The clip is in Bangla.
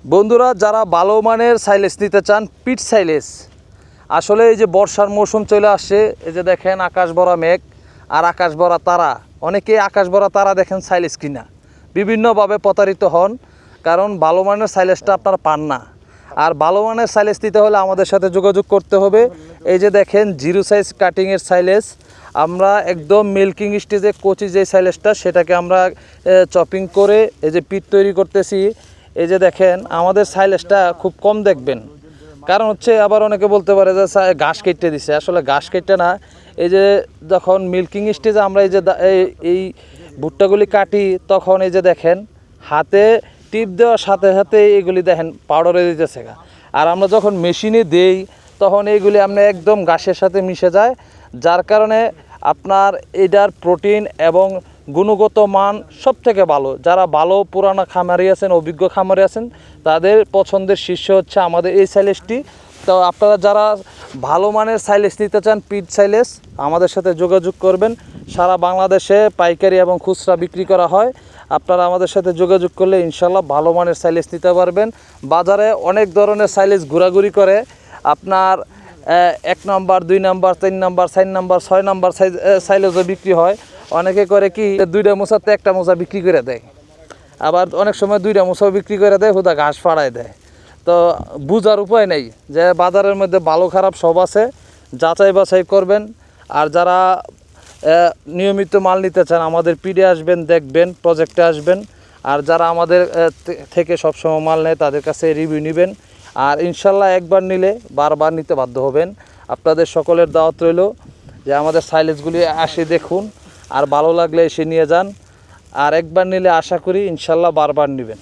বন্ধুরা যারা ভালো মানের সাইলেজ নিতে চান, পিট সাইলেজ, আসলে এই যে বর্ষার মৌসুম চলে আসছে, এই যে দেখেন আকাশ ভরা মেঘ আর আকাশ ভরা তারা। অনেকেই আকাশ ভরা তারা দেখেন সাইলেজ কিনা, বিভিন্নভাবে প্রতারিত হন, কারণ ভালো মানের সাইলেজটা আপনারা পান না। আর ভালো মানের সাইলেজ নিতে হলে আমাদের সাথে যোগাযোগ করতে হবে। এই যে দেখেন জিরো সাইজ কাটিংয়ের সাইলেজ, আমরা একদম মিল্কিং স্টেজে কচি যে সাইলেজটা, সেটাকে আমরা চপিং করে এই যে পিট তৈরি করতেছি। এই যে দেখেন আমাদের সাইলেজটা খুব কম দেখবেন, কারণ হচ্ছে আবার অনেকে বলতে পারে যে ঘাস কেটে দিছে, আসলে ঘাস কেটে না। এই যে যখন মিল্কিং স্টেজে আমরা এই যে এই ভুট্টাগুলি কাটি, তখন এই যে দেখেন হাতে টিপ দেওয়ার সাথে সাথে এইগুলি দেখেন পাউডারে দিতেছে। আর আমরা যখন মেশিনে দেই তখন এইগুলি আমরা একদম ঘাসের সাথে মিশে যায়, যার কারণে আপনার এটার প্রোটিন এবং গুণগত মান সব থেকে ভালো। যারা ভালো পুরানো খামারি আছেন, অভিজ্ঞ খামারি আছেন, তাদের পছন্দের শীর্ষ হচ্ছে আমাদের এই সাইলেজটি। তো আপনারা যারা ভালো মানের সাইলেজ নিতে চান, পিট সাইলেজ, আমাদের সাথে যোগাযোগ করবেন। সারা বাংলাদেশে পাইকারি এবং খুচরা বিক্রি করা হয়। আপনারা আমাদের সাথে যোগাযোগ করলে ইনশাল্লাহ ভালো মানের সাইলেজ নিতে পারবেন। বাজারে অনেক ধরনের সাইলেজ ঘোরাঘুরি করে, আপনার 1 নম্বর, 2 নম্বর, 3 নম্বর, 4 নম্বর, 6 নম্বর সাইলেজও বিক্রি হয়। অনেকে করে কি 2টা মোচাতে 1টা মোচা বিক্রি করে দেয়, আবার অনেক সময় 2টা মোচাও বিক্রি করে দেয়, হুদা ঘাস ফাড়ায় দেয়। তো বুঝার উপায় নেই যে বাজারের মধ্যে ভালো খারাপ সব আছে, যাচাই বাছাই করবেন। আর যারা নিয়মিত মাল নিতে চান, আমাদের পিডে আসবেন, দেখবেন, প্রজেক্টে আসবেন। আর যারা আমাদের থেকে সবসময় মাল নেয়, তাদের কাছে রিভিউ নেবেন। আর ইনশাল্লাহ একবার নিলে বারবার নিতে বাধ্য হবেন। আপনাদের সকলের দাওয়াত রইল যে আমাদের সাইলেজগুলি আসে দেখুন, আর ভালো লাগলে এসে নিয়ে যান। আর একবার নিলে আশা করি ইনশাল্লাহ বারবার নেবেন।